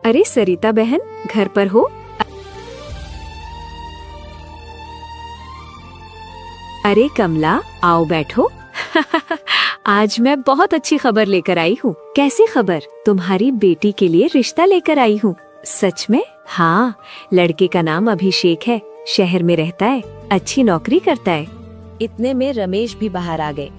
अरे सरिता बहन, घर पर हो? अरे कमला, आओ बैठो। आज मैं बहुत अच्छी खबर लेकर आई हूँ। कैसी खबर? तुम्हारी बेटी के लिए रिश्ता लेकर आई हूँ। सच में? हाँ, लड़के का नाम अभिषेक है, शहर में रहता है, अच्छी नौकरी करता है। इतने में रमेश भी बाहर आ गए।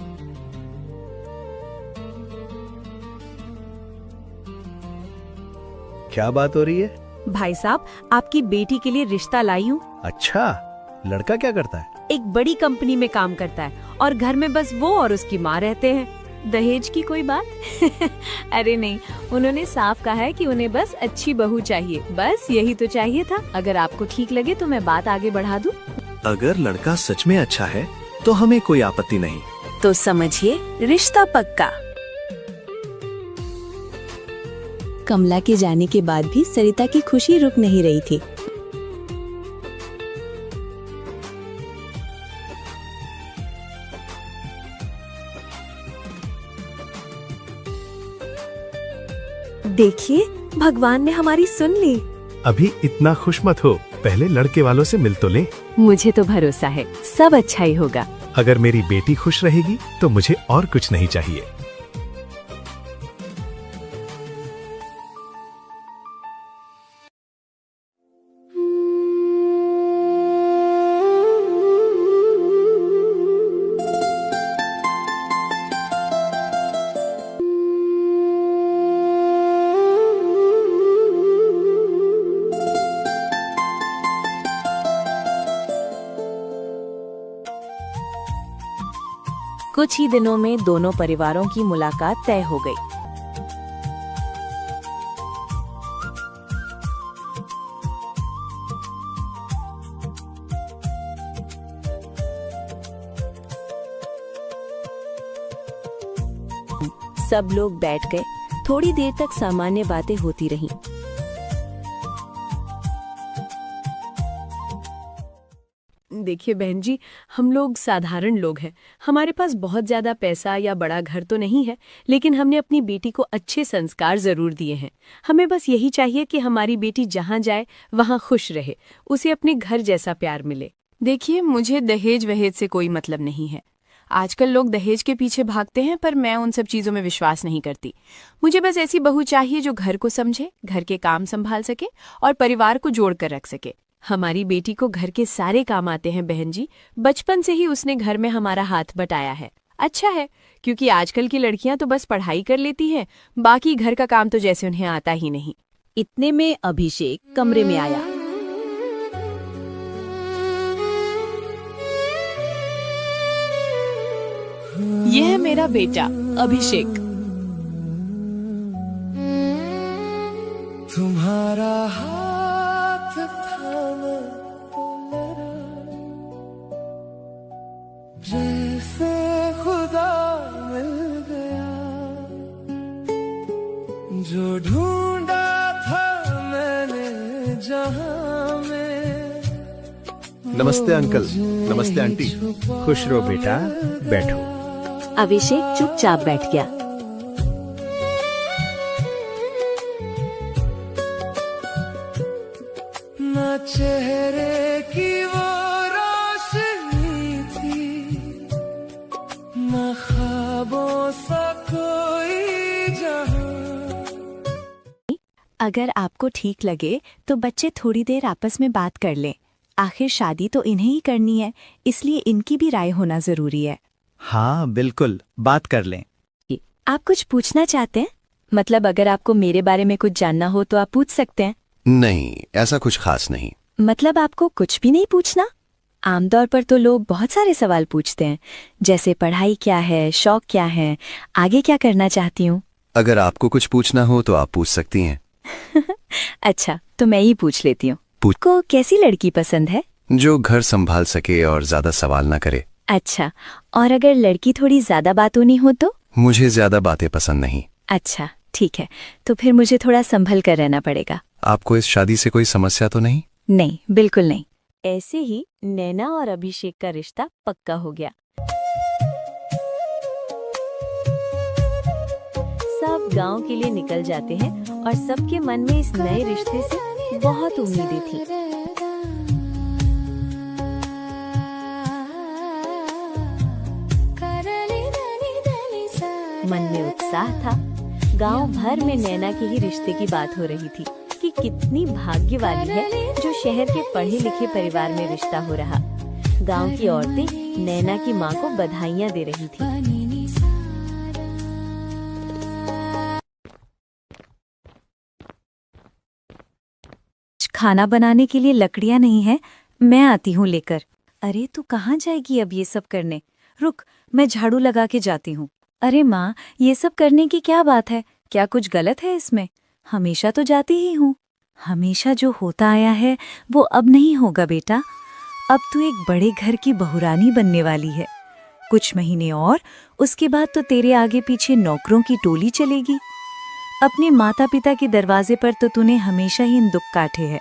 क्या बात हो रही है? भाई साहब, आपकी बेटी के लिए रिश्ता लाई हूँ। अच्छा, लड़का क्या करता है? एक बड़ी कंपनी में काम करता है और घर में बस वो और उसकी माँ रहते हैं। दहेज की कोई बात? अरे नहीं, उन्होंने साफ कहा है कि उन्हें बस अच्छी बहू चाहिए। बस यही तो चाहिए था। अगर आपको ठीक लगे तो मैं बात आगे बढ़ा दूं। अगर लड़का सच में अच्छा है तो हमें कोई आपत्ति नहीं। तो समझिए, रिश्ता पक्का। कमला के जाने के बाद भी सरिता की खुशी रुक नहीं रही थी। देखिए, भगवान ने हमारी सुन ली। अभी इतना खुश मत हो, पहले लड़के वालों से मिल तो ले। मुझे तो भरोसा है, सब अच्छा ही होगा। अगर मेरी बेटी खुश रहेगी तो मुझे और कुछ नहीं चाहिए। कुछ ही दिनों में दोनों परिवारों की मुलाकात तय हो गई। सब लोग बैठ गए। थोड़ी देर तक सामान्य बातें होती रहीं। देखिए बहन जी, हम लोग साधारण लोग हैं। हमारे पास बहुत ज्यादा पैसा या बड़ा घर तो नहीं है, लेकिन हमने अपनी बेटी को अच्छे संस्कार जरूर दिए हैं। हमें बस यही चाहिए कि हमारी बेटी जहाँ जाए वहाँ खुश रहे, उसे अपने घर जैसा प्यार मिले। देखिए, मुझे दहेज वहेज से कोई मतलब नहीं है। आजकल लोग दहेज के पीछे भागते हैं, पर मैं उन सब चीजों में विश्वास नहीं करती। मुझे बस ऐसी बहू चाहिए जो घर को समझे, घर के काम संभाल सके और परिवार को जोड़ कर रख सके। हमारी बेटी को घर के सारे काम आते हैं बहन जी। बचपन से ही उसने घर में हमारा हाथ बटाया है। अच्छा है, क्योंकि आजकल की लड़कियां तो बस पढ़ाई कर लेती हैं, बाकी घर का काम तो जैसे उन्हें आता ही नहीं। इतने में अभिषेक कमरे में आया। यह है मेरा बेटा अभिषेक। तुम्हारा हाथ थामा जैसे खुदा मिल गया, जो ढूंढा था मैंने जहां में। नमस्ते अंकल, नमस्ते आंटी। खुश रहो बेटा, बैठो। अभिषेक चुपचाप बैठ गया। न चेहरे की वो रोशनी थी, न ख्वाबों सा कोई जहां। अगर आपको ठीक लगे तो बच्चे थोड़ी देर आपस में बात कर लें। आखिर शादी तो इन्हें ही करनी है, इसलिए इनकी भी राय होना जरूरी है। हाँ बिल्कुल, बात कर लें। आप कुछ पूछना चाहते हैं? मतलब अगर आपको मेरे बारे में कुछ जानना हो तो आप पूछ सकते हैं। नहीं, ऐसा कुछ खास नहीं। मतलब आपको कुछ भी नहीं पूछना? आमतौर पर तो लोग बहुत सारे सवाल पूछते हैं, जैसे पढ़ाई क्या है, शौक क्या है, आगे क्या करना चाहती हूँ। अगर आपको कुछ पूछना हो तो आप पूछ सकती हैं। अच्छा, तो मैं ही पूछ लेती हूँ। पूछ। को कैसी लड़की पसंद है? जो घर संभाल सके और ज्यादा सवाल ना करे। अच्छा, और अगर लड़की थोड़ी ज्यादा बातूनी हो तो? मुझे ज्यादा बातें पसंद नहीं। अच्छा, ठीक है, तो फिर मुझे थोड़ा संभल कर रहना पड़ेगा। आपको इस शादी से कोई समस्या तो नहीं? नहीं, बिल्कुल नहीं। ऐसे ही नैना और अभिषेक का रिश्ता पक्का हो गया। सब गांव के लिए निकल जाते हैं और सबके मन में इस नए रिश्ते से बहुत उम्मीदें थी। मन में उत्साह था। गांव भर में नैना के ही रिश्ते की बात हो रही थी कि कितनी भाग्य वाली है जो शहर के पढ़े लिखे परिवार में रिश्ता हो रहा। गांव की औरतें नैना की मां को बधाइयां दे रही थी। खाना बनाने के लिए लकड़ियां नहीं है, मैं आती हूँ लेकर। अरे तू कहाँ जाएगी अब ये सब करने? रुक, मैं झाड़ू लगा के जाती हूँ। अरे माँ, ये सब करने की क्या बात है? क्या कुछ गलत है इसमें? हमेशा तो जाती ही हूँ। हमेशा जो होता आया है वो अब नहीं होगा बेटा। अब तू एक बड़े घर की बहुरानी बनने वाली है। कुछ महीने और उसके बाद तो तेरे आगे पीछे नौकरों की टोली चलेगी। अपने माता पिता के दरवाजे पर तो तूने हमेशा ही इन दुख काटे हैं,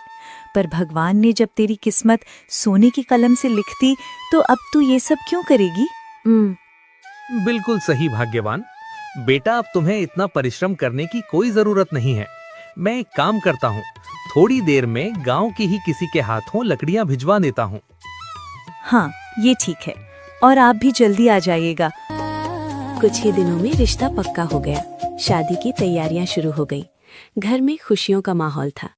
पर भगवान ने जब तेरी किस्मत सोने की कलम से लिख दी तो अब तू ये सब क्यों करेगी? बिल्कुल सही भाग्यवान बेटा, अब तुम्हें इतना परिश्रम करने की कोई जरूरत नहीं है। मैं एक काम करता हूँ, थोड़ी देर में गांव की ही किसी के हाथों लकड़ियां भिजवा देता हूँ। हाँ, ये ठीक है, और आप भी जल्दी आ जाइएगा। कुछ ही दिनों में रिश्ता पक्का हो गया। शादी की तैयारियां शुरू हो गई। घर में खुशियों का माहौल था।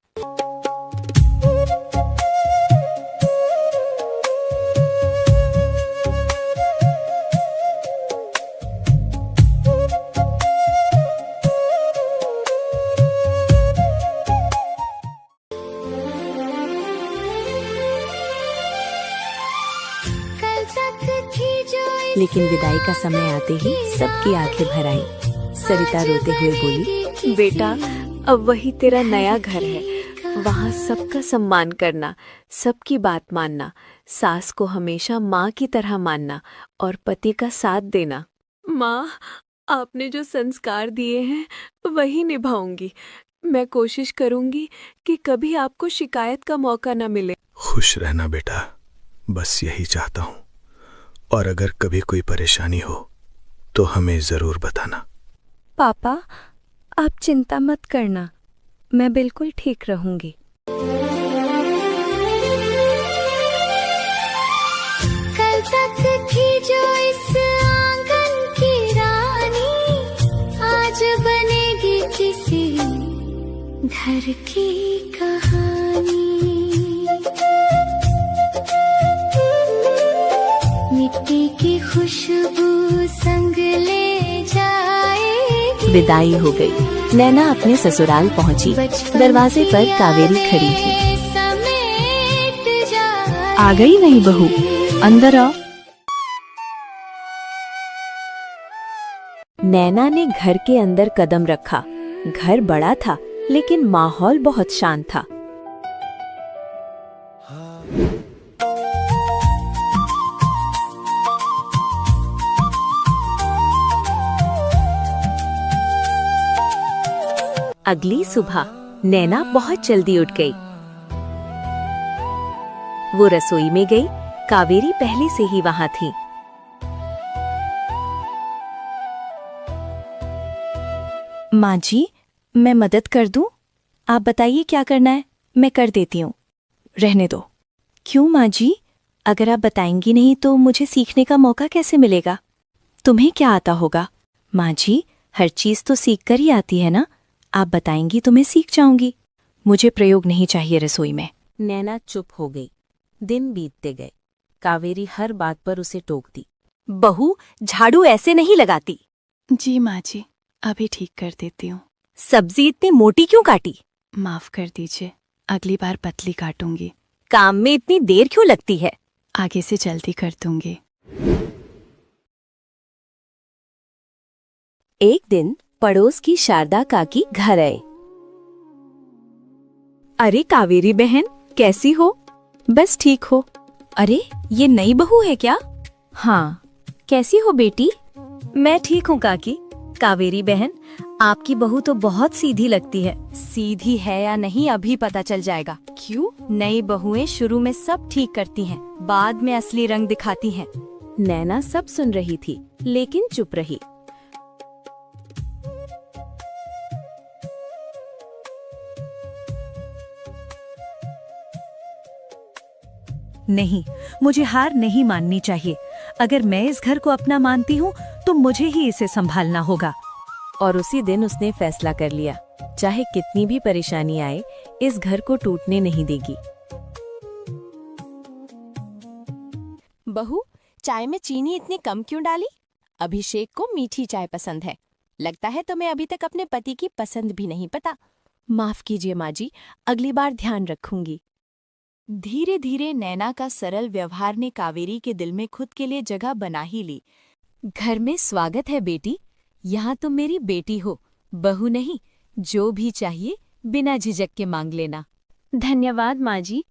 लेकिन विदाई का समय आते ही सबकी आंखें भर आईं। सरिता रोते हुए बोली, बेटा, अब वही तेरा नया घर है। वहाँ सबका सम्मान करना, सबकी बात मानना, सास को हमेशा माँ की तरह मानना और पति का साथ देना। माँ, आपने जो संस्कार दिए हैं वही निभाऊंगी। मैं कोशिश करूंगी कि कभी आपको शिकायत का मौका न मिले। खुश रहना बेटा, बस यही चाहता हूँ। और अगर कभी कोई परेशानी हो तो हमें जरूर बताना। पापा, आप चिंता मत करना, मैं बिल्कुल ठीक रहूंगी। कल तक थी जो इस आंगन की रानी, आज बनेगी किसी घर की कहानी। मिट्टी की खुशबू संग ले जाएगी। विदाई हो गई। नैना अपने ससुराल पहुंची। दरवाजे पर कावेरी खड़ी थी। आ गई नहीं बहू, अंदर आओ। नैना ने घर के अंदर कदम रखा। घर बड़ा था लेकिन माहौल बहुत शांत था। अगली सुबह नैना बहुत जल्दी उठ गई। वो रसोई में गई। कावेरी पहले से ही वहां थी। माँ जी, मैं मदद कर दूं? आप बताइए क्या करना है, मैं कर देती हूँ। रहने दो। क्यों माँ जी? अगर आप बताएंगी नहीं तो मुझे सीखने का मौका कैसे मिलेगा? तुम्हें क्या आता होगा? माँ जी, हर चीज तो सीख कर ही आती है ना। आप बताएंगी तो मैं सीख जाऊंगी। मुझे प्रयोग नहीं चाहिए रसोई में। नैना चुप हो गई। दिन बीतते गए। कावेरी हर बात पर उसे टोकती। बहू, झाड़ू ऐसे नहीं लगाती। जी माँ जी, अभी ठीक कर देती हूँ। सब्जी इतनी मोटी क्यों काटी? माफ कर दीजिए, अगली बार पतली काटूंगी। काम में इतनी देर क्यों लगती है? आगे से जल्दी कर दूंगी। एक दिन पड़ोस की शारदा काकी घर आए। अरे कावेरी बहन, कैसी हो? बस ठीक हो। अरे, ये नई बहू है क्या? हाँ। कैसी हो बेटी? मैं ठीक हूँ काकी। कावेरी बहन, आपकी बहू तो बहुत सीधी लगती है। सीधी है या नहीं अभी पता चल जाएगा। क्यों? नई बहुएं शुरू में सब ठीक करती हैं, बाद में असली रंग दिखाती हैं। नैना सब सुन रही थी लेकिन चुप रही। नहीं, मुझे हार नहीं माननी चाहिए। अगर मैं इस घर को अपना मानती हूँ तो मुझे ही इसे संभालना होगा। और उसी दिन उसने फैसला कर लिया, चाहे कितनी भी परेशानी आए, इस घर को टूटने नहीं देगी। बहू, चाय में चीनी इतनी कम क्यों डाली? अभिषेक को मीठी चाय पसंद है। लगता है तुम्हें अभी तक अपने पति की पसंद भी नहीं पता। माफ कीजिए माँ जी, अगली बार ध्यान रखूंगी। धीरे धीरे नैना का सरल व्यवहार ने कावेरी के दिल में खुद के लिए जगह बना ही ली। घर में स्वागत है बेटी, यहाँ तुम मेरी बेटी हो, बहू नहीं। जो भी चाहिए बिना झिझक के मांग लेना। धन्यवाद माँ जी।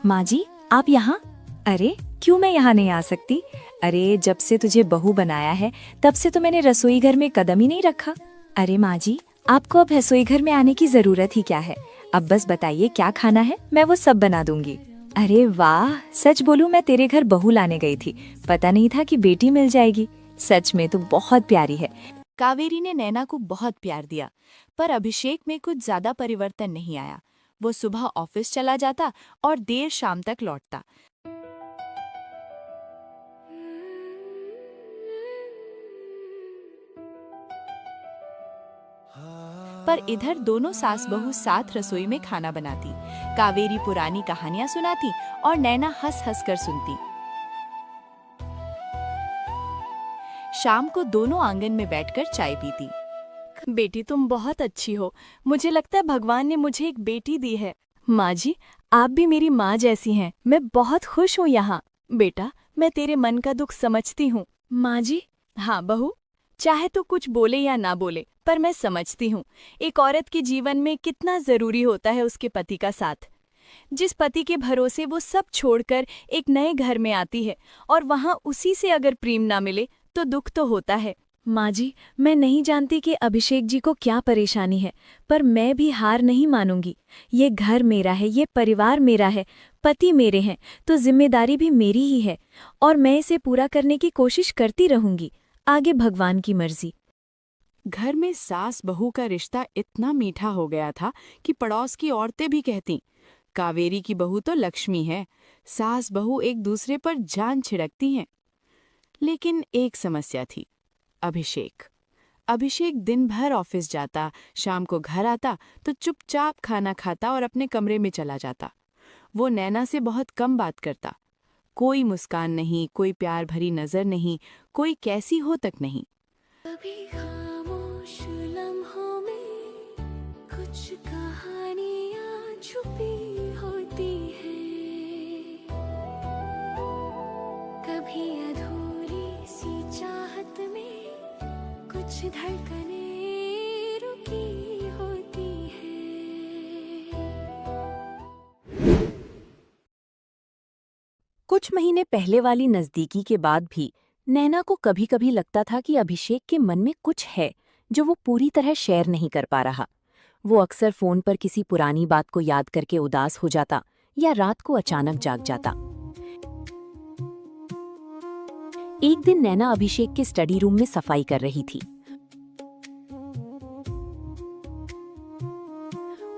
माँ जी, आप यहाँ? अरे क्यों मैं यहाँ नहीं आ सकती? अरे जब से तुझे बहू बनाया है तब से तो मैंने रसोई घर में कदम ही नहीं रखा। अरे माँ जी, आपको अब रसोई घर में आने की जरूरत ही क्या है? अब बस बताइए क्या खाना है, मैं वो सब बना दूंगी। अरे वाह, सच बोलूं मैं तेरे घर बहू लाने गई थी, पता नहीं था कि बेटी मिल जाएगी। सच में तो बहुत प्यारी है। कावेरी ने नैना को बहुत प्यार दिया, पर अभिषेक में कुछ ज्यादा परिवर्तन नहीं आया। वो सुबह ऑफिस चला जाता और देर शाम तक लौटता। पर इधर दोनों सास बहू साथ रसोई में खाना बनाती। कावेरी पुरानी कहानियां सुनाती और नैना हंस हंस कर सुनती। शाम को दोनों आंगन में बैठकर चाय पीती। बेटी तुम बहुत अच्छी हो, मुझे लगता है भगवान ने मुझे एक बेटी दी है। माँ जी, आप भी मेरी माँ जैसी हैं, मैं बहुत खुश हूँ यहाँ। बेटा, मैं तेरे मन का दुख समझती हूँ। माँ जी? हाँ बहू, चाहे तो कुछ बोले या ना बोले, पर मैं समझती हूँ एक औरत के जीवन में कितना जरूरी होता है उसके पति का साथ। जिस पति के भरोसे वो सब छोड़कर एक नए घर में आती है और वहाँ उसी से अगर प्रेम ना मिले तो दुख तो होता है। माँ जी, मैं नहीं जानती कि अभिषेक जी को क्या परेशानी है, पर मैं भी हार नहीं मानूंगी। ये घर मेरा है, ये परिवार मेरा है, पति मेरे हैं, तो जिम्मेदारी भी मेरी ही है और मैं इसे पूरा करने की कोशिश करती रहूंगी। आगे भगवान की मर्जी। घर में सास बहू का रिश्ता इतना मीठा हो गया था कि पड़ोस की औरतें भी कहती, कावेरी की बहू तो लक्ष्मी है। सास बहू एक दूसरे पर जान छिड़कती हैं। लेकिन एक समस्या थी, अभिषेक। अभिषेक दिन भर ऑफिस जाता, शाम को घर आता तो चुपचाप खाना खाता और अपने कमरे में चला जाता। वो नैना से बहुत कम बात करता। कोई मुस्कान नहीं, कोई प्यार भरी नजर नहीं, कोई कैसी हो तक नहीं। कभी खामोश लम्हों में कुछ कहानियां छुपी होती हैं, कभी अधूरी सी चाहत में कुछ धड़कने रुकी होती हैं। कुछ महीने पहले वाली नजदीकी के बाद भी नैना को कभी कभी लगता था कि अभिषेक के मन में कुछ है जो वो पूरी तरह शेयर नहीं कर पा रहा। वो अक्सर फोन पर किसी पुरानी बात को याद करके उदास हो जाता या रात को अचानक जाग जाता। एक दिन नैना अभिषेक के स्टडी रूम में सफाई कर रही थी।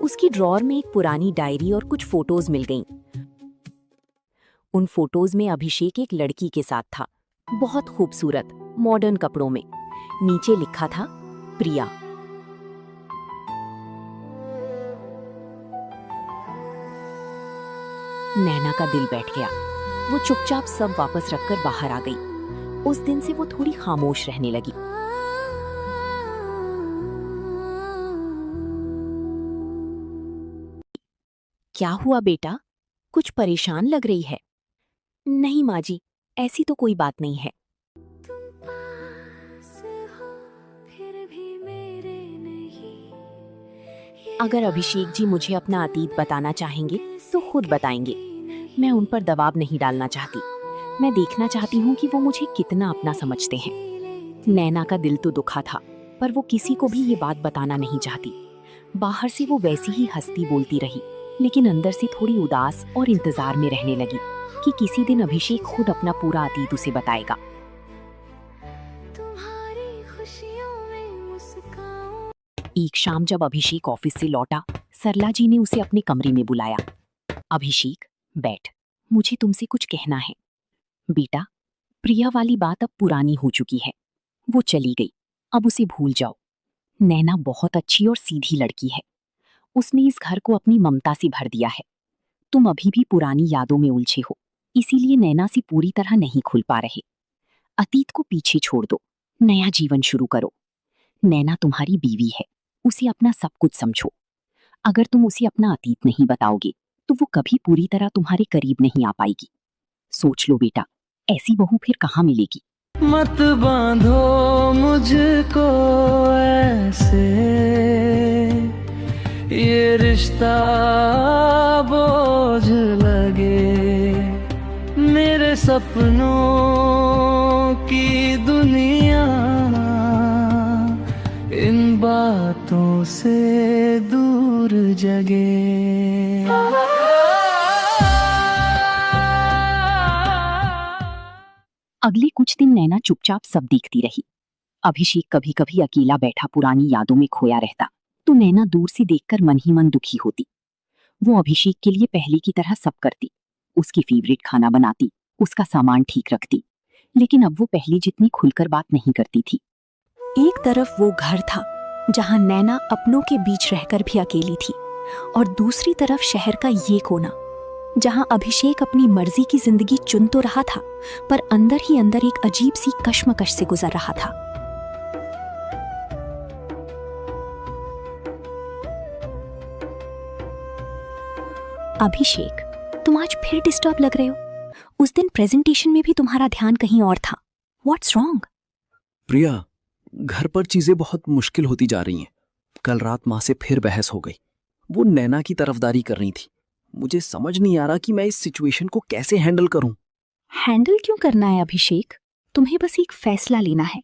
उसकी ड्रॉअर में एक पुरानी डायरी और कुछ फोटोज मिल गईं। उन फोटोज में अभिषेक एक लड़की के साथ था, बहुत खूबसूरत, मॉडर्न कपड़ों में। नीचे लिखा था प्रिया। नैना का दिल बैठ गया। वो चुपचाप सब वापस रखकर बाहर आ गई। उस दिन से वो थोड़ी खामोश रहने लगी। क्या हुआ बेटा, कुछ परेशान लग रही है? नहीं माँ जी, ऐसी तो कोई बात नहीं है। अगर अभिषेक जी मुझे अपना अतीत बताना चाहेंगे तो खुद बताएंगे। मैं उन पर दबाव नहीं डालना चाहती। मैं देखना चाहती हूँ कि वो मुझे कितना अपना समझते हैं। नैना का दिल तो दुखा था, पर वो किसी को भी ये बात बताना नहीं चाहती। बाहर से वो वैसी ही हंसती बोलती रही, लेकिन अंदर से थोड़ी उदास और इंतजार में रहने लगी कि किसी दिन अभिषेक खुद अपना पूरा अतीत उसे बताएगा। एक शाम जब अभिषेक ऑफिस से लौटा, सरला जी ने उसे अपने कमरे में बुलाया। अभिषेक, बैठ, मुझे तुमसे कुछ कहना है। बेटा, प्रिया वाली बात अब पुरानी हो चुकी है, वो चली गई, अब उसे भूल जाओ। नैना बहुत अच्छी और सीधी लड़की है, उसने इस घर को अपनी ममता से भर दिया है। तुम अभी भी पुरानी यादों में उलझे हो, इसीलिए नैना से पूरी तरह नहीं खुल पा रहे। अतीत को पीछे छोड़ दो, नया जीवन शुरू करो। नैना तुम्हारी बीवी है, उसे अपना सब कुछ समझो। अगर तुम उसे अपना अतीत नहीं बताओगे तो वो कभी पूरी तरह तुम्हारे करीब नहीं आ पाएगी। सोच लो बेटा, ऐसी बहू फिर कहाँ मिलेगी। मत बांधो मुझको ऐसे, ये रिश्ता बोझ लगे। मेरे सपनों की दुनिया इन बातों से दूर जगे। अगले कुछ दिन नैना चुपचाप सब देखती रही। अभिषेक कभी कभी अकेला बैठा पुरानी यादों में खोया रहता, तो नैना दूर से देखकर मन ही मन दुखी होती। वो अभिषेक के लिए पहले की तरह सब करती, उसकी फेवरेट खाना बनाती, उसका सामान ठीक रखती, लेकिन अब वो पहले जितनी खुलकर बात नहीं करती थी। एक तरफ वो घर था जहां नैना अपनों के बीच रहकर भी अकेली थी, और दूसरी तरफ शहर का ये कोना जहां अभिषेक अपनी मर्जी की जिंदगी चुन तो रहा था, पर अंदर ही अंदर एक अजीब सी कश्मकश से गुजर रहा था। अभिषेक, तुम आज फिर डिस्टर्ब लग रहे हो। उस दिन प्रेजेंटेशन में भी तुम्हारा ध्यान कहीं और था। What's wrong? प्रिया, घर पर चीजें बहुत मुश्किल होती जा रही हैं। कल रात माँ से फिर बहस हो गई, वो नैना की तरफदारी कर रही थी। मुझे समझ नहीं आ रहा कि मैं इस सिचुएशन को कैसे हैंडल करूं। हैंडल क्यों करना है अभिषेक? तुम्हें बस एक फैसला लेना है।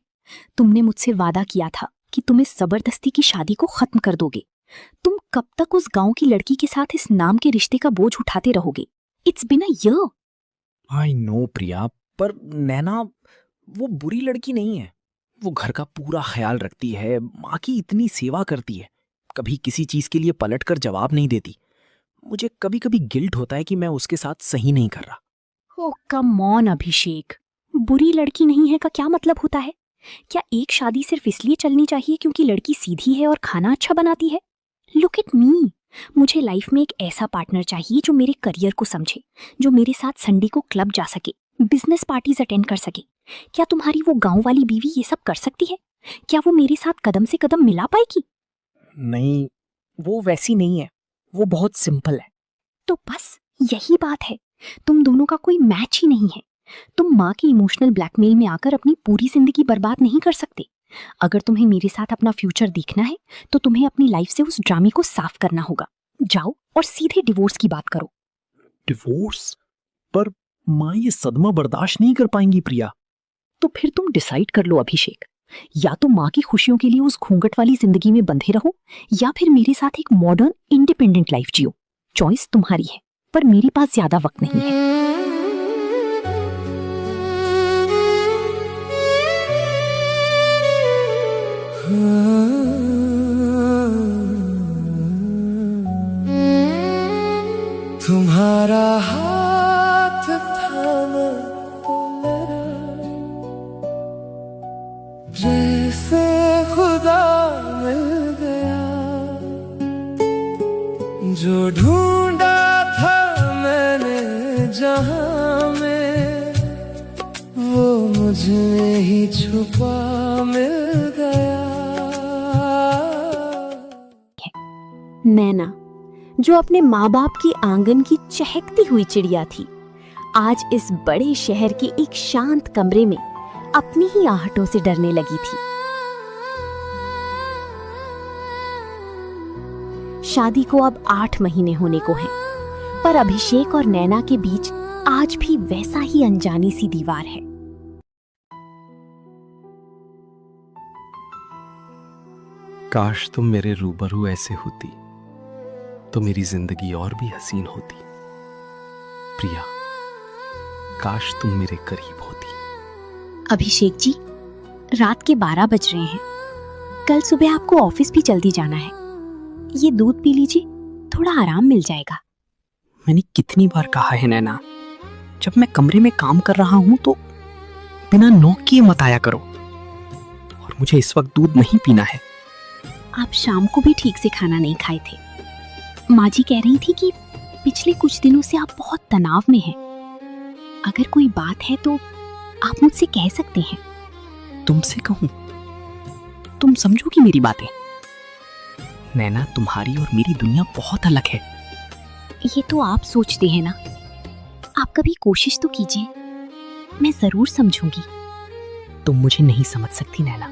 तुमने मुझसे वादा किया था कि तुम इस जबरदस्ती की शादी को खत्म कर दोगे। तुम कब तक उस गांव की लड़की के साथ इस नाम के रिश्ते का बोझ उठाते रहोगे? It's been a year. I know Priya, पर नैना वो बुरी लड़की नहीं है। वो घर का पूरा ख्याल रखती है, माँ की इतनी सेवा करती है, कभी किसी चीज के लिए पलट कर जवाब नहीं देती। मुझे कभी कभी गिल्ट होता है कि मैं उसके साथ सही नहीं कर रहा। ओह कम ऑन अभिषेक, बुरी लड़की नहीं है का क्या मतलब होता है? क्या एक शादी सिर्फ इसलिए चलनी चाहिए क्योंकि लड़की सीधी है और खाना अच्छा बनाती है? लुक एट मी, मुझे लाइफ में एक ऐसा पार्टनर चाहिए जो मेरे करियर को समझे, जो मेरे साथ संडे को क्लब जा सके, बिजनेस पार्टीज अटेंड कर सके। क्या तुम्हारी वो गांव वाली बीवी ये सब कर सकती है? क्या वो मेरे साथ कदम से कदम मिला पाएगी? नहीं, वो वैसी नहीं है, वो बहुत सिंपल है। तो बस यही बात है, तुम दोनों का कोई मैच ही नहीं है। तुम माँ की इमोशनल ब्लैकमेल में आकर अपनी पूरी जिंदगी बर्बाद नहीं कर सकते। अगर तुम्हें मेरे साथ अपना फ्यूचर देखना है तो तुम्हें अपनी लाइफ से उस ड्रामे को साफ करना होगा। जाओ और सीधे डिवोर्स की बात करो। डिवोर्स? पर माँ ये सदमा बर्दाश्त नहीं कर पाएंगी प्रिया। तो फिर तुम डिसाइड कर लो अभिषेक, या तो माँ की खुशियों के लिए उस घूंघट वाली जिंदगी में बंधे रहो, या फिर मेरे साथ एक मॉडर्न इंडिपेंडेंट लाइफ जियो। चॉइस तुम्हारी है, पर मेरे पास ज्यादा वक्त नहीं है। तुम्हारा हाथ थामा तो लड़ा, जैसे खुदा मिल गया। जो ढूंढा था मैंने जहां में, वो मुझ में ही छुपा मिल गया। नैना, जो अपने माँ बाप की आंगन की चहकती हुई चिड़िया थी, आज इस बड़े शहर के एक शांत कमरे में अपनी ही आहटों से डरने लगी थी। शादी को अब 8 महीने होने को हैं, पर अभिषेक और नैना के बीच आज भी वैसा ही अनजानी सी दीवार है। काश तुम मेरे रूबरू ऐसे होती तो मेरी जिंदगी और भी हसीन होती। प्रिया, काश तुम मेरे करीब होती। अभिषेक जी, रात के 12 बज रहे हैं। कल सुबह आपको ऑफिस भी जल्दी जाना है। ये दूध पी लीजिए, थोड़ा आराम मिल जाएगा। मैंने कितनी बार कहा है नैना, जब मैं कमरे में काम कर रहा हूं तो बिना नॉक किए मत आया करो। और मुझे इस वक्त दूध नहीं पीना है। आप शाम को भी ठीक से खाना नहीं खाए थे। माँ जी कह रही थी कि पिछले कुछ दिनों से आप बहुत तनाव में हैं। अगर कोई बात है तो आप मुझसे कह सकते हैं। तुमसे कहूं? तुम समझोगी मेरी बातें? नैना, तुम्हारी और मेरी दुनिया बहुत अलग है। ये तो आप सोचते हैं ना। आप कभी कोशिश तो कीजिए, मैं जरूर समझूंगी। तुम मुझे नहीं समझ सकती नैना,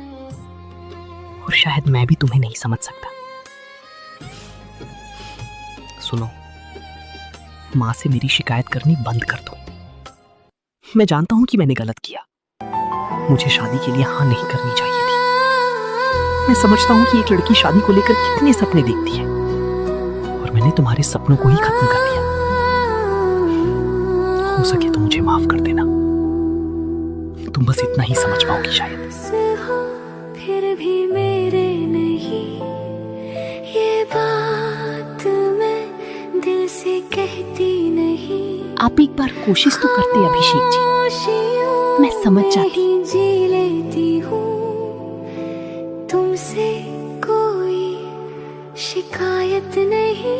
और शायद मैं भी तुम्हें नहीं समझ सकता। सुनो, माँ से मेरी शिकायत करनी बंद कर दो। मैं जानता हूं कि मैंने गलत किया। मुझे शादी के लिए हाँ नहीं करनी चाहिए थी। मैं समझता हूं कि एक लड़की शादी को लेकर कितने सपने देखती है, और मैंने तुम्हारे सपनों को ही खत्म कर दिया। हो सके तो मुझे माफ कर देना। तुम बस इतना ही समझ पाओगी शायद। फिर भी मेरे नहीं, ये बात मैं दिल से कहती नहीं। आप एक बार कोशिश तो करते अभिषेक जी, मैं समझ जाती। जी लेती हूँ, तुमसे कोई शिकायत नहीं।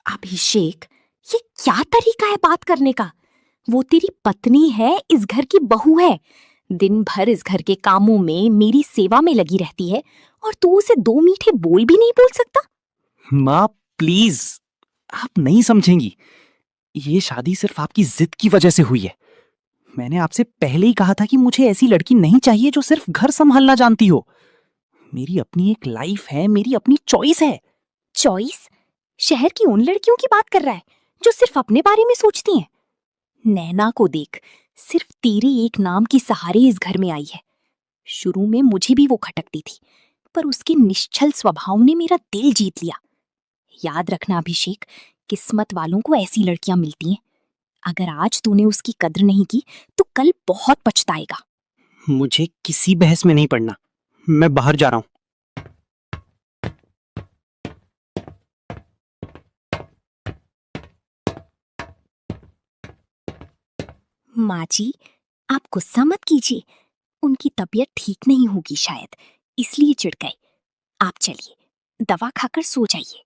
अभिषेक, ये क्या तरीका है बात करने का? वो तेरी पत्नी है, इस घर की बहू है। दिन भर इस घर के कामों में मेरी सेवा में लगी रहती है, और तू उसे दो मीठे बोल भी नहीं बोल सकता? माँ प्लीज, आप नहीं समझेंगी। ये शादी सिर्फ आपकी जिद की वजह से हुई है। मैंने आपसे पहले ही कहा था कि मुझे ऐसी लड़की नहीं चाहिए जो सिर्फ घर संभालना जानती हो। मेरी अपनी एक लाइफ है, मेरी अपनी चॉइस है। चॉइस? शहर की उन लड़कियों की बात कर रहा है जो सिर्फ अपने बारे में सोचती हैं। नैना को देख, सिर्फ तेरे एक नाम के सहारे इस घर में आई है। शुरू में मुझे भी वो खटकती थी, पर उसके निश्चल स्वभाव ने मेरा दिल जीत लिया। याद रखना अभिषेक, किस्मत वालों को ऐसी लड़कियां मिलती हैं। अगर आज तूने उसकी कद्र नहीं की तो कल बहुत पछताएगा। मुझे किसी बहस में नहीं पड़ना। मैं बाहर जा रहा हूं। माँ जी, आप गुस्सा मत कीजिए। उनकी तबीयत ठीक नहीं होगी शायद, इसलिए चिढ़ गए। आप चलिए, दवा खाकर सो जाइए।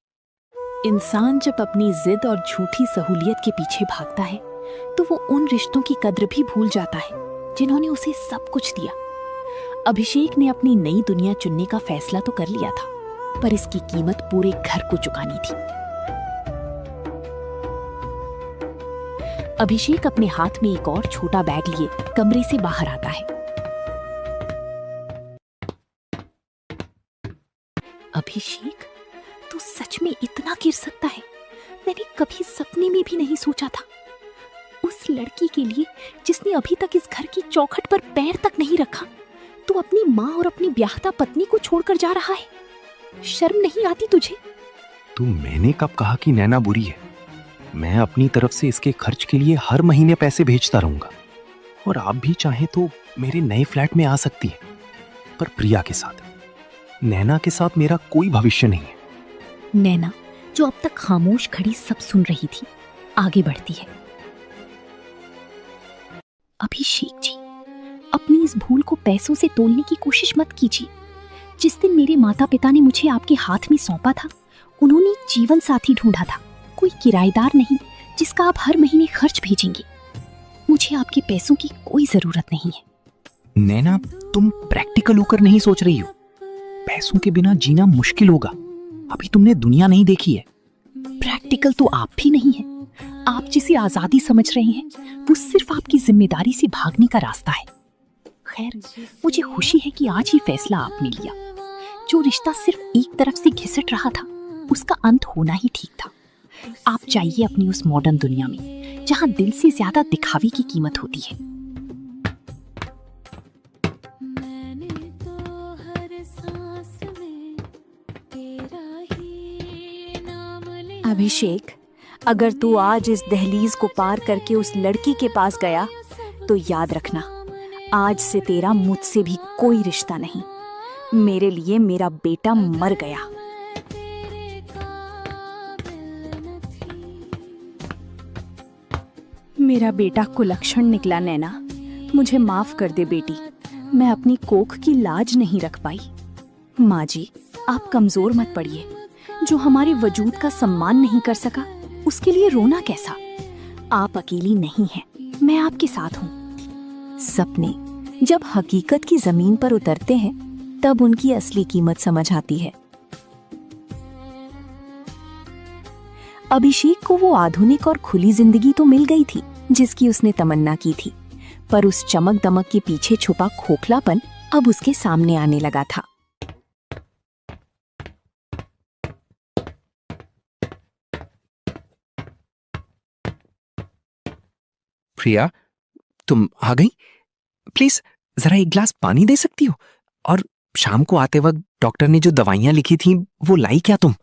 इंसान जब अपनी जिद और झूठी सहूलियत के पीछे भागता है तो वो उन रिश्तों की कद्र भी भूल जाता है जिन्होंने उसे सब कुछ दिया। अभिषेक ने अपनी नई दुनिया चुनने का फैसला तो कर लिया था, पर इसकी कीमत पूरे घर को चुकानी थी। अभिषेक अपने हाथ में एक और छोटा बैग लिए कमरे से बाहर आता है। अभिषेक, तू सच में इतना गिर सकता है? मैंने कभी सपने में भी नहीं सोचा था। उस लड़की के लिए जिसने अभी तक इस घर की चौखट पर पैर तक नहीं रखा, तू अपनी माँ और अपनी ब्याहता पत्नी को छोड़कर जा रहा है। शर्म नहीं आती तुझे? तो मैंने कब कहा कि नैना बुरी है? मैं अपनी तरफ से इसके खर्च के लिए हर महीने पैसे भेजता रहूंगा, और आप भी चाहें तो मेरे नए फ्लैट में आ सकती है, पर प्रिया के साथ। नैना के साथ मेरा कोई भविष्य नहीं है। नैना, जो अब तक खामोश खड़ी सब सुन रही थी, आगे बढ़ती है। अभिषेक जी, अपनी इस भूल को पैसों से तोलने की कोशिश मत कीजिए। जिस दिन मेरे माता पिता ने मुझे आपके हाथ में सौंपा था, उन्होंने एक जीवन साथी ढूंढा था, कोई किराएदार नहीं जिसका आप हर महीने खर्च भेजेंगे। मुझे आपके पैसों की कोई जरूरत नहीं है। नैना, तुम प्रैक्टिकल होकर नहीं सोच रही हो। पैसों के बिना जीना मुश्किल होगा। अभी तुमने दुनिया नहीं देखी है। प्रैक्टिकल तो आप भी नहीं है। आप जिसे आजादी समझ रहे हैं, वो सिर्फ आपकी जिम्मेदारी से भागने का रास्ता है। खैर, मुझे खुशी है कि आज ही फैसला आपने लिया। जो रिश्ता सिर्फ एक तरफ से घिसट रहा था, उसका अंत होना ही ठीक था। आप जाइए अपनी उस मॉडर्न दुनिया में, जहां दिल से ज्यादा दिखावे की कीमत होती है। अभिषेक, अगर तू आज इस दहलीज को पार करके उस लड़की के पास गया तो याद रखना, आज से तेरा मुझसे भी कोई रिश्ता नहीं। मेरे लिए मेरा बेटा मर गया। मेरा बेटा कुलक्षण निकला नैना, मुझे माफ कर दे बेटी, मैं अपनी कोख की लाज नहीं रख पाई। माँ जी, आप कमजोर मत पड़िए। जो हमारे वजूद का सम्मान नहीं कर सका उसके लिए रोना कैसा। आप अकेली नहीं हैं, मैं आपके साथ हूँ। सपने जब हकीकत की जमीन पर उतरते हैं तब उनकी असली कीमत समझ आती है। अभिषेक को वो आधुनिक और खुली जिंदगी तो मिल गई थी जिसकी उसने तमन्ना की थी, पर उस चमक दमक के पीछे छुपा खोखलापन अब उसके सामने आने लगा था। प्रिया, तुम आ गई? प्लीज जरा एक गिलास पानी दे सकती हो? और शाम को आते वक्त डॉक्टर ने जो दवाइयां लिखी थी वो लाई क्या तुम?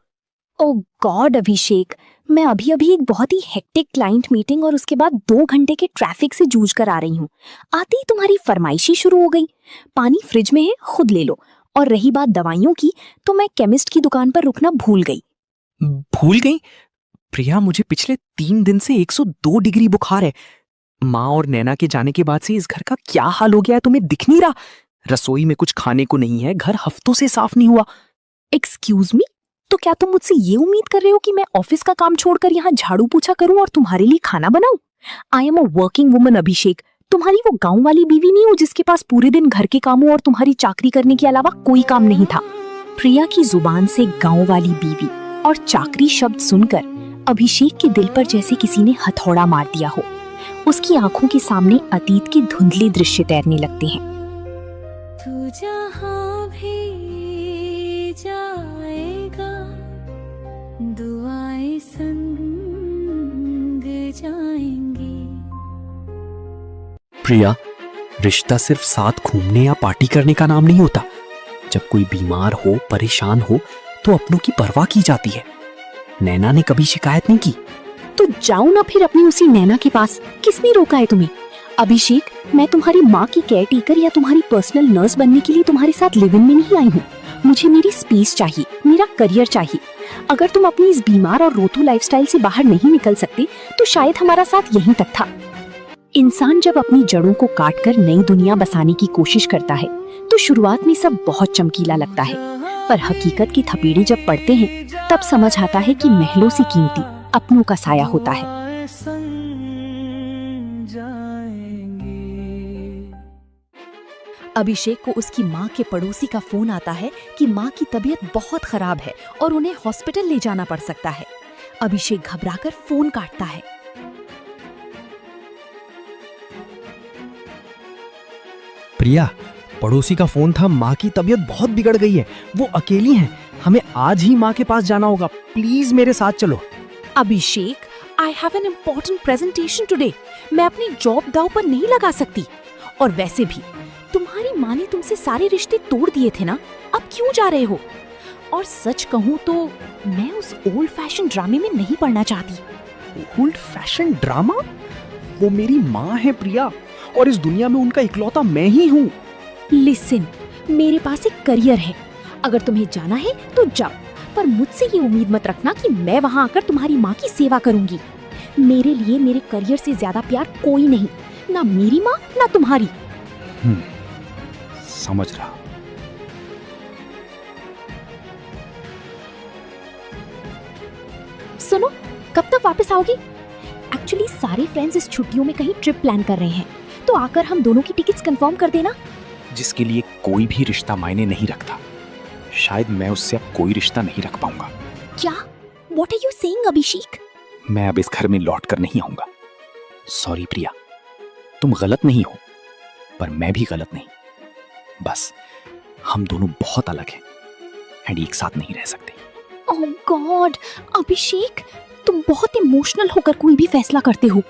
ओह गॉड अभिषेक, मैं अभी अभी एक बहुत ही हेक्टिक क्लाइंट मीटिंग और उसके बाद 2 घंटे के ट्रैफिक से जूझ कर आ रही हूँ। आते ही तुम्हारी फरमाइशी शुरू हो गई। पानी फ्रिज में है, खुद ले लो। और रही बात दवाइयों की, तो मैं केमिस्ट की दुकान पर रुकना भूल गई। भूल गई? प्रिया, मुझे पिछले 3 दिन से 102 डिग्री बुखार है। माँ और नैना के जाने के बाद से इस घर का क्या हाल हो गया है तुम्हें दिख नहीं रहा? रसोई में कुछ खाने को नहीं है, घर हफ्तों से साफ नहीं हुआ। एक्सक्यूज मी, तो क्या तुम मुझसे ये उम्मीद कर रहे हो कि मैं ऑफिस का काम छोड़कर यहाँ झाड़ू पोछा करूं और तुम्हारे लिए खाना बनाऊं? I am a working woman Abhishek, तुम्हारी वो गांव वाली बीवी नहीं हो जिसके पास पूरे दिन घर के कामों और तुम्हारी चाकरी करने के अलावा कोई काम नहीं था। प्रिया की जुबान से गांव वाली बीवी और चाकरी शब्द सुनकर अभिषेक के दिल पर जैसे किसी ने हथौड़ा मार दिया हो। उसकी आंखों के सामने अतीत के धुंधले दृश्य तैरने लगते हैं। तू जहां भी जाएगा दुआएं संग जाएंगी। प्रिया, रिश्ता सिर्फ साथ घूमने या पार्टी करने का नाम नहीं होता। जब कोई बीमार हो, परेशान हो तो अपनों की परवाह की जाती है। नैना ने कभी शिकायत नहीं की। तो जाओ ना फिर अपनी उसी नैना के पास, किसने रोका है तुम्हें? अभिषेक, मैं तुम्हारी माँ की केयर टेकर या तुम्हारी पर्सनल नर्स बनने के लिए तुम्हारे साथ लिव इन में नहीं आई हूँ। मुझे मेरी स्पेस चाहिए, मेरा करियर चाहिए। अगर तुम अपनी इस बीमार और रोतू लाइफस्टाइल से बाहर नहीं निकल सकते तो शायद हमारा साथ यहीं तक था। इंसान जब अपनी जड़ों को काटकर नई दुनिया बसाने की कोशिश करता है तो शुरुआत में सब बहुत चमकीला लगता है, पर हकीकत के थपेड़े जब पड़ते हैं तब समझ आता है कि महलों से कीमती अपनों का साया होता है। अभिषेक को उसकी माँ के पड़ोसी का फोन आता है कि माँ की तबीयत बहुत खराब है और उन्हें हॉस्पिटल ले जाना पड़ सकता है। अभिषेक घबराकर फोन काटता है। प्रिया, पड़ोसी का फोन था। माँ की तबीयत बहुत बिगड़ गई है, वो अकेली हैं। हमें आज ही माँ के पास जाना होगा। प्लीज मेरे साथ चलो। Abhishek, I have an important presentation today. मैं अपनी जॉब दांव पर नहीं लगा सकती। और वैसे भी तुम्हारी माँ ने तुमसे सारे रिश्ते तोड़ दिए थे ना, अब क्यों जा रहे हो? और सच कहूँ तो मैं उस ओल्ड फैशन ड्रामे में नहीं पढ़ना चाहती। Old fashion drama? वो मेरी माँ है प्रिया, और इस दुनिया में उनका इकलौता मैं ही हूँ। लिसन, मेरे पास एक करियर है। अगर तुम्हें जाना है तो जाओ, पर मुझसे ये उम्मीद मत रखना कि मैं वहाँ आकर तुम्हारी माँ की सेवा करूंगी। मेरे लिए मेरे करियर से ज्यादा प्यार कोई नहीं, ना मेरी माँ ना तुम्हारी। समझ रहा। सुनो, कब तक वापस आओगी? एक्चुअली सारे फ्रेंड्स इस छुट्टियों में कहीं ट्रिप प्लान कर रहे हैं, तो आकर हम दोनों की टिकट्स कंफर्म कर देना। जिसके लिए कोई भी रिश्ता मायने नहीं रखता, शायद मैं उससे अब कोई रिश्ता नहीं रख पाऊंगा। क्या? What are you saying, अभिषेक? मैं अब इस घर में लौट कर नहीं आऊंगा। सॉरी प्रिया, तुम गलत नहीं हो, पर मैं भी गलत नहीं। बस हम दोनों बहुत अलग हैं एंड एक साथ नहीं रह सकते। ओह गॉड, अभिषेक, तुम बहुत इमोशनल होकर कोई भी फैसला करते हो।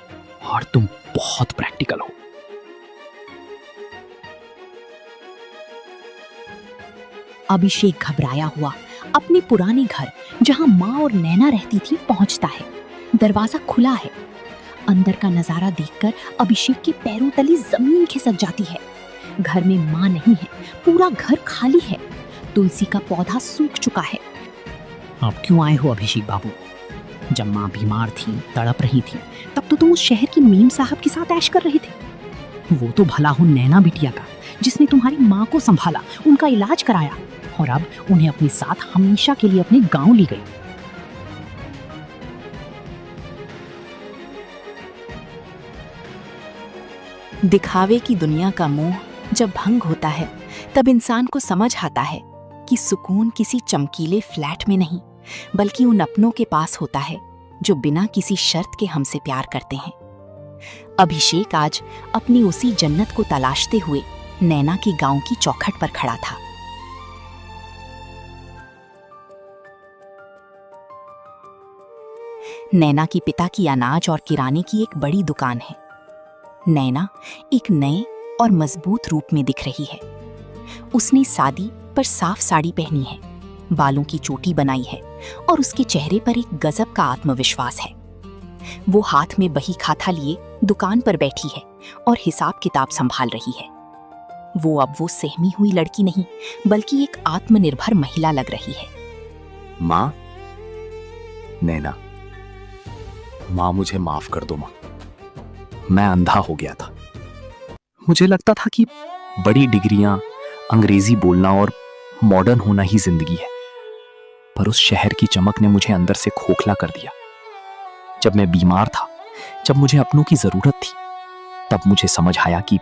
और तुम बहुत प्रैक्टिकल हो। अभिषेक घबराया हुआ अपने पुराने घर जहां माँ और नैना रहती थी पहुंचता है। दरवाजा खुला है। अंदर का नजारा देखकर अभिषेक के पैरों तले जमीन खिसक जाती है। घर में माँ नहीं है, पूरा घर खाली है। तुलसी का पौधा सूख चुका है। आप क्यों आए हो अभिषेक बाबू? जब माँ बीमार थी, तड़प रही थी, तब तो तुम उस शहर की मीम साहब के साथ ऐश कर रहे थे। वो तो भला हो नैना बिटिया का, जिसने तुम्हारी माँ को संभाला, उनका इलाज कराया और अब उन्हें अपने साथ हमेशा के लिए अपने गांव ली गई। दिखावे की दुनिया का मोह जब भंग होता है, तब इंसान को समझ आता है कि सुकून किसी चमकीले फ्लैट में नहीं, बल्कि उन अपनों के पास होता है जो बिना किसी शर्त के हमसे प्यार करते हैं। अभिषेक आज अपनी उसी जन्नत को तलाशते हुए नैना के गांव की चौखट पर खड़ा था। नैना की पिता की अनाज और किराने की एक बड़ी दुकान है। नैना एक नए और मजबूत रूप में दिख रही है। उसने सादी पर साफ साड़ी पहनी है, बालों की चोटी बनाई है और उसके चेहरे पर एक गजब का आत्मविश्वास है। वो हाथ में बही खाता लिए दुकान पर बैठी है और हिसाब किताब संभाल रही है। वो अब वो सहमी हुई लड़की नहीं, बल्कि एक आत्मनिर्भर महिला लग रही है। माँ, नैना, माँ मुझे माफ कर दो माँ। मैं अंधा हो गया था। मुझे लगता था कि बड़ी डिग्रियां, अंग्रेजी बोलना और मॉडर्न होना ही जिंदगी है, पर उस शहर की चमक ने मुझे अंदर से खोखला कर दिया। जब मैं बीमार था, जब मुझे अपनों की जरूरत थी, तब मुझे समझ आया कि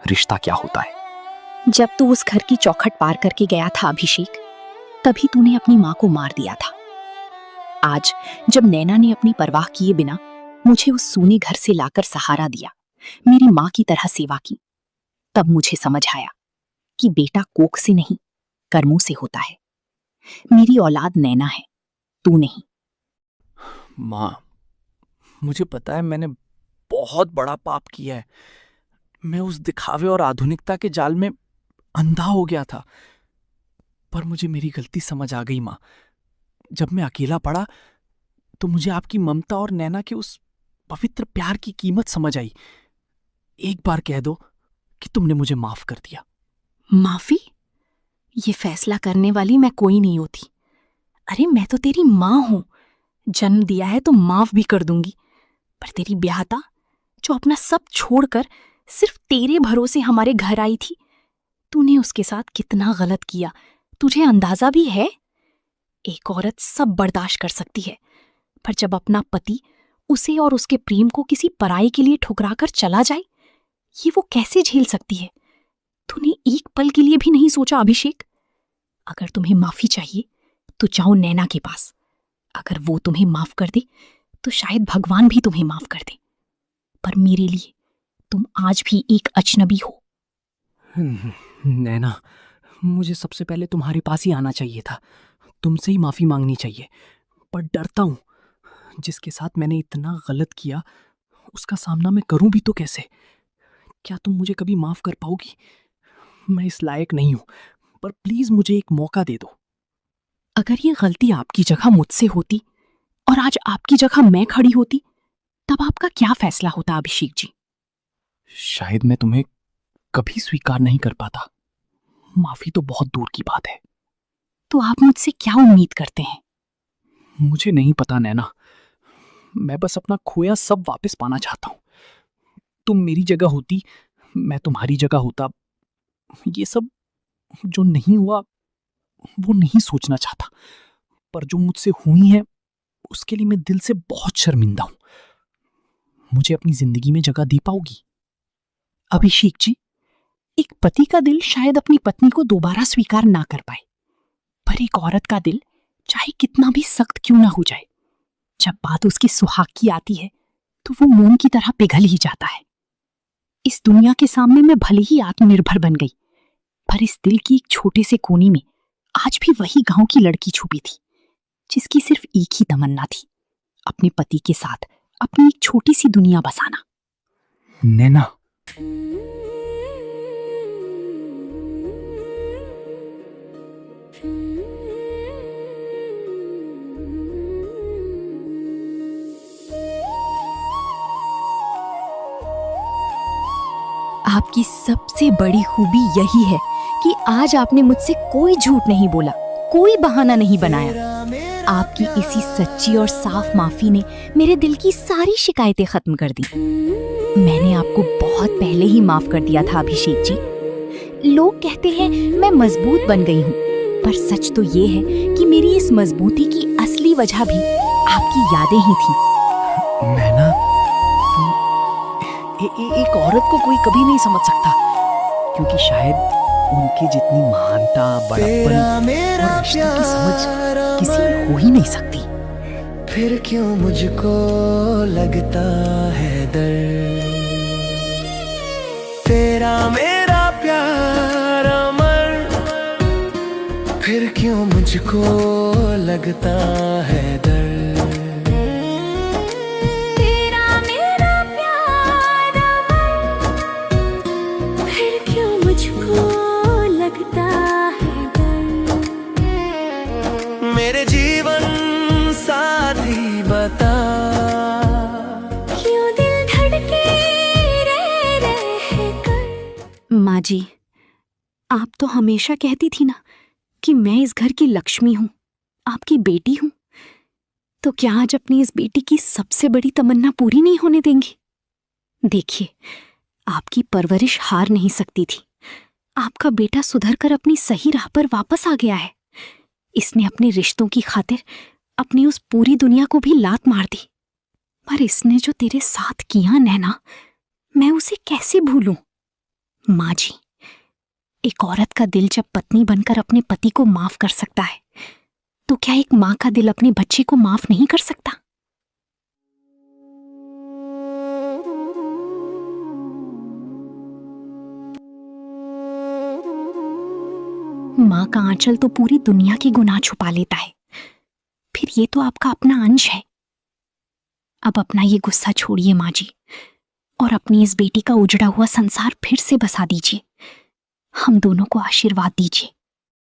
रिश्ता क्या होता है। जब तू उस घर की चौखट पार करके गया था अभिषेक, तभी तूने अपनी माँ को मार दिया था। आज जब नैना ने अपनी परवाह किए बिना मुझे उस सूने घर से लाकर सहारा दिया, मेरी माँ की तरह सेवा की, तब मुझे समझ आया कि बेटा कोख से नहीं, कर्मों से होता है। मेरी औलाद नैना है, तू नहीं। माँ, मुझे पता है मैंने बहुत बड़ा पाप किया है। मैं उस दिखावे और आधुनिकता के जाल में अंधा हो गया था, पर मुझे मेरी गलती समझ आ गई माँ। जब मैं अकेला पड़ा तो मुझे आपकी ममता और नैना के उस पवित्र प्यार की कीमत समझ आई। एक बार कह दो कि तुमने मुझे माफ कर दिया। माफी? ये फैसला करने वाली मैं कोई नहीं होती। अरे मैं तो तेरी माँ हूं, जन्म दिया है तो माफ भी कर दूंगी। पर तेरी ब्याहता, जो अपना सब छोड़कर सिर्फ तेरे भरोसे हमारे घर आई थी, तूने उसके साथ कितना गलत किया, तुझे अंदाजा भी है? एक औरत सब बर्दाश्त कर सकती है, पर जब अपना पति उसे और उसके प्रेम को किसी पराई के लिए ठुकरा कर चला जाए, ये वो कैसे झेल सकती है? तूने एक पल के लिए भी नहीं सोचा अभिषेक? अगर तुम्हें माफी चाहिए तो जाओ नैना के पास। अगर वो तुम्हें माफ कर दे तो शायद भगवान भी तुम्हें माफ कर दे, पर मेरे लिए तुम आज भी एक अजनबी हो। नैना, मुझे सबसे पहले तुम्हारे पास ही आना चाहिए था, तुमसे ही माफी मांगनी चाहिए, पर डरता हूं जिसके साथ मैंने इतना गलत किया उसका सामना मैं करूं भी तो कैसे? क्या तुम मुझे कभी माफ कर पाओगी? मैं इस लायक नहीं हूं, पर प्लीज मुझे एक मौका दे दो। अगर ये गलती आपकी जगह मुझसे होती और आज आपकी जगह मैं खड़ी होती, तब आपका क्या फैसला होता अभिषेक जी? शायद मैं तुम्हें कभी स्वीकार नहीं कर पाता। माफी तो बहुत दूर की बात है। तो आप मुझसे क्या उम्मीद करते हैं? मुझे नहीं पता नैना, मैं बस अपना खोया सब वापस पाना चाहता हूं। तुम मेरी जगह होती, मैं तुम्हारी जगह होता। ये सब जो नहीं हुआ वो नहीं सोचना चाहता, पर जो मुझसे हुई है उसके लिए मैं दिल से बहुत शर्मिंदा हूं। मुझे अपनी जिंदगी में जगह दे पाओगी? अभिषेक जी, एक पति का दिल शायद अपनी पत्नी को दोबारा स्वीकार ना कर पाए, पर एक औरत का दिल चाहे कितना भी सख्त क्यों ना हो जाए, जब बात उसकी सुहाग की आती है तो वो मोम की तरह पिघल ही जाता है। इस दुनिया के सामने मैं भले ही आत्मनिर्भर बन गई, पर इस दिल की एक छोटे से कोने में आज भी वही गांव की लड़की छुपी थी, जिसकी सिर्फ एक ही तमन्ना थी, अपने पति के साथ अपनी एक छोटी सी दुनिया बसाना। नैना, आपकी सबसे बड़ी खूबी यही है कि आज आपने मुझसे कोई झूठ नहीं बोला, कोई बहाना नहीं बनाया। आपकी इसी सच्ची और साफ माफी ने मेरे दिल की सारी शिकायतें खत्म कर दी। मैंने आपको बहुत पहले ही माफ कर दिया था अभिषेक जी। लोग कहते हैं मैं मजबूत बन गई हूँ, पर सच तो ये है कि मेरी इस मजबूती की असली वजह भी आपकी यादें ही थी। नैना, एक औरत को कोई कभी नहीं समझ सकता, क्योंकि शायद उनके जितनी महानता, बड़प्पन और रिश्ते की समझ किसी में हो ही नहीं सकती। फिर क्यों मुझको लगता है डर, तेरा मेरा प्यार अमर, फिर क्यों मुझको लगता है डर। मेरे जीवन साथी बता, क्यों दिल धड़के रह कर। माँ जी, आप तो हमेशा कहती थी ना कि मैं इस घर की लक्ष्मी हूँ, आपकी बेटी हूँ। तो क्या आज अपनी इस बेटी की सबसे बड़ी तमन्ना पूरी नहीं होने देंगी? देखिए, आपकी परवरिश हार नहीं सकती थी। आपका बेटा सुधर कर अपनी सही राह पर वापस आ गया है। इसने अपने रिश्तों की खातिर अपनी उस पूरी दुनिया को भी लात मार दी। पर इसने जो तेरे साथ किया नैना, मैं उसे कैसे भूलूं? माँ जी, एक औरत का दिल जब पत्नी बनकर अपने पति को माफ कर सकता है, तो क्या एक माँ का दिल अपने बच्चे को माफ नहीं कर सकता? माँ का आंचल तो पूरी दुनिया की गुनाह छुपा लेता है, फिर ये तो आपका अपना अंश है। अब अपना ये गुस्सा छोड़िए माँ जी, और अपनी इस बेटी का उजड़ा हुआ संसार फिर से बसा दीजिए। हम दोनों को आशीर्वाद दीजिए।